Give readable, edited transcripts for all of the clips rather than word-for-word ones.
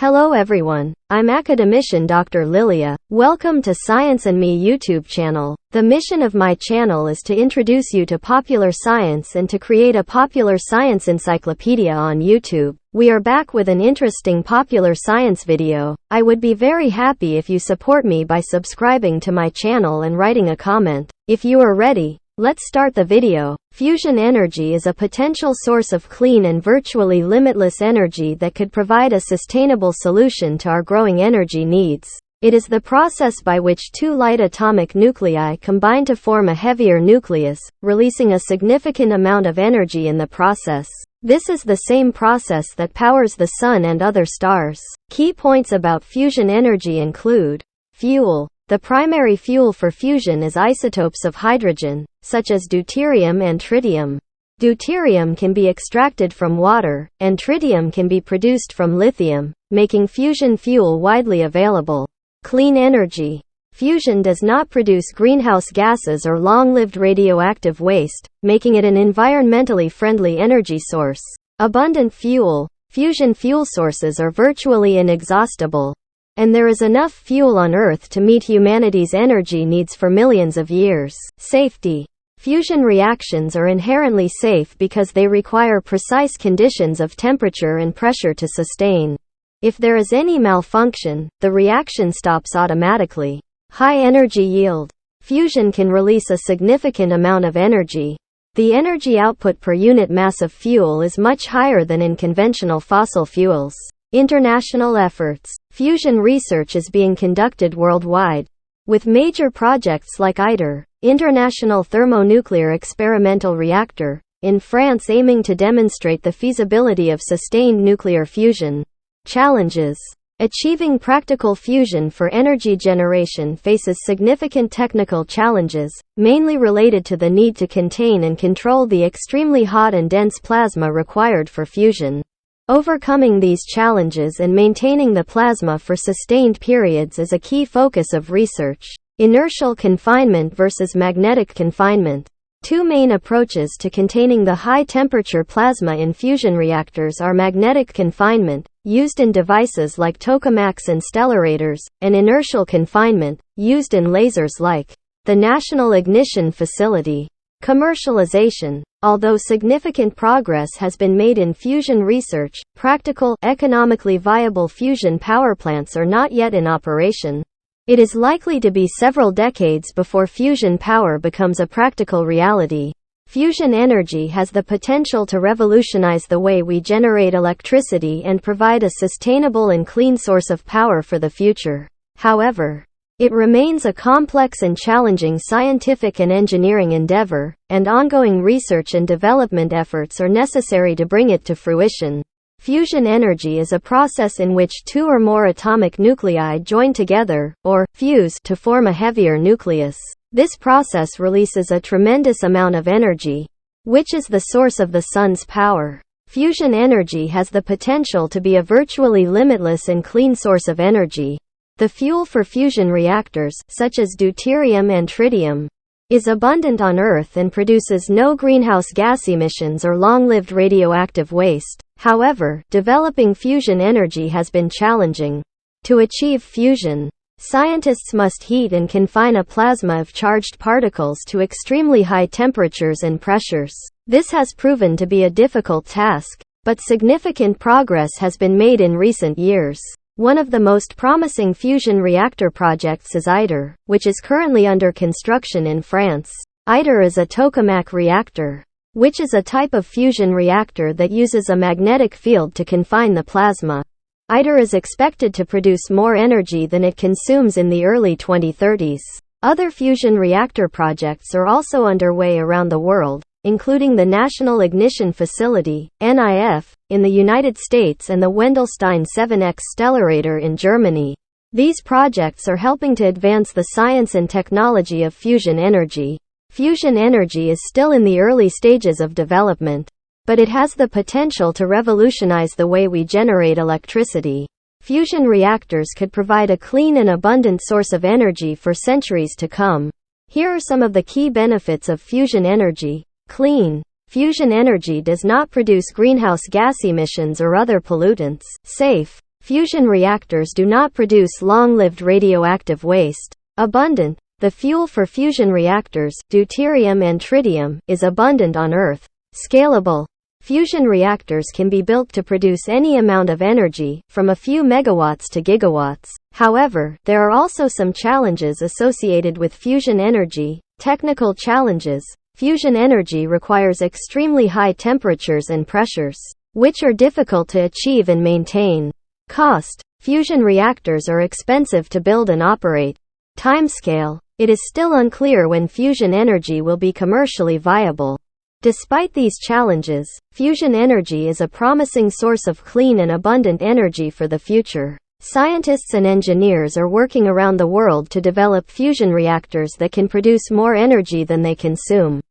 Hello everyone, I'm academician Dr. Lilia. Welcome to Science and Me YouTube channel. The mission of my channel is to introduce you to popular science and to create a popular science encyclopedia on YouTube. We are back with an interesting popular science video. I would be very happy if you support me by subscribing to my channel and writing a comment. If you are ready, let's start the video. Fusion energy is a potential source of clean and virtually limitless energy that could provide a sustainable solution to our growing energy needs. It is the process by which two light atomic nuclei combine to form a heavier nucleus, releasing a significant amount of energy in the process. This is the same process that powers the sun and other stars. Key points about fusion energy include: fuel. The primary fuel for fusion is isotopes of hydrogen, such as deuterium and tritium. Deuterium can be extracted from water, and tritium can be produced from lithium, making fusion fuel widely available. Clean energy. Fusion does not produce greenhouse gases or long-lived radioactive waste, making it an environmentally friendly energy source. Abundant fuel. Fusion fuel sources are virtually inexhaustible, and there is enough fuel on Earth to meet humanity's energy needs for millions of years. Safety. Fusion reactions are inherently safe because they require precise conditions of temperature and pressure to sustain. If there is any malfunction, the reaction stops automatically. High energy yield. Fusion can release a significant amount of energy. The energy output per unit mass of fuel is much higher than in conventional fossil fuels. International efforts. Fusion research is being conducted worldwide, with major projects like ITER, International Thermonuclear Experimental Reactor, in France aiming to demonstrate the feasibility of sustained nuclear fusion. Challenges. Achieving practical fusion for energy generation faces significant technical challenges, mainly related to the need to contain and control the extremely hot and dense plasma required for fusion. Overcoming these challenges and maintaining the plasma for sustained periods is a key focus of research. Inertial confinement versus magnetic confinement. Two main approaches to containing the high-temperature plasma in fusion reactors are magnetic confinement, used in devices like tokamaks and stellarators, and inertial confinement, used in lasers like the National Ignition Facility. Commercialization. Although significant progress has been made in fusion research, practical, economically viable fusion power plants are not yet in operation. It is likely to be several decades before fusion power becomes a practical reality. Fusion energy has the potential to revolutionize the way we generate electricity and provide a sustainable and clean source of power for the future. However, it remains a complex and challenging scientific and engineering endeavor, and ongoing research and development efforts are necessary to bring it to fruition. Fusion energy is a process in which two or more atomic nuclei join together, or fuse, to form a heavier nucleus. This process releases a tremendous amount of energy, which is the source of the sun's power. Fusion energy has the potential to be a virtually limitless and clean source of energy. The fuel for fusion reactors, such as deuterium and tritium, is abundant on Earth and produces no greenhouse gas emissions or long-lived radioactive waste. However, developing fusion energy has been challenging. To achieve fusion, scientists must heat and confine a plasma of charged particles to extremely high temperatures and pressures. This has proven to be a difficult task, but significant progress has been made in recent years. One of the most promising fusion reactor projects is ITER, which is currently under construction in France. ITER is a tokamak reactor, which is a type of fusion reactor that uses a magnetic field to confine the plasma. ITER is expected to produce more energy than it consumes in the early 2030s. Other fusion reactor projects are also underway around the world, including the National Ignition Facility, NIF, in the United States and the Wendelstein 7X Stellarator in Germany. These projects are helping to advance the science and technology of fusion energy. Fusion energy is still in the early stages of development, but it has the potential to revolutionize the way we generate electricity. Fusion reactors could provide a clean and abundant source of energy for centuries to come. Here are some of the key benefits of fusion energy. Clean. Fusion energy does not produce greenhouse gas emissions or other pollutants. Safe. Fusion reactors do not produce long-lived radioactive waste. Abundant. The fuel for fusion reactors, deuterium and tritium, is abundant on Earth. Scalable. Fusion reactors can be built to produce any amount of energy, from a few megawatts to gigawatts. However, there are also some challenges associated with fusion energy. Technical challenges. Fusion energy requires extremely high temperatures and pressures, which are difficult to achieve and maintain. Cost. Fusion reactors are expensive to build and operate. Timescale. It is still unclear when fusion energy will be commercially viable. Despite these challenges, fusion energy is a promising source of clean and abundant energy for the future. Scientists and engineers are working around the world to develop fusion reactors that can produce more energy than they consume.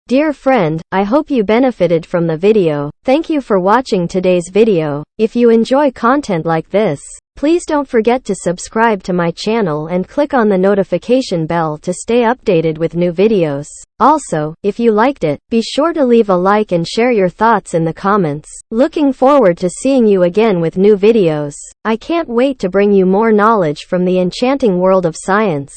Dear friend, I hope you benefited from the video. Thank you for watching today's video. If you enjoy content like this, please don't forget to subscribe to my channel and click on the notification bell to stay updated with new videos. Also, if you liked it, be sure to leave a like and share your thoughts in the comments. Looking forward to seeing you again with new videos. I can't wait to bring you more knowledge from the enchanting world of science.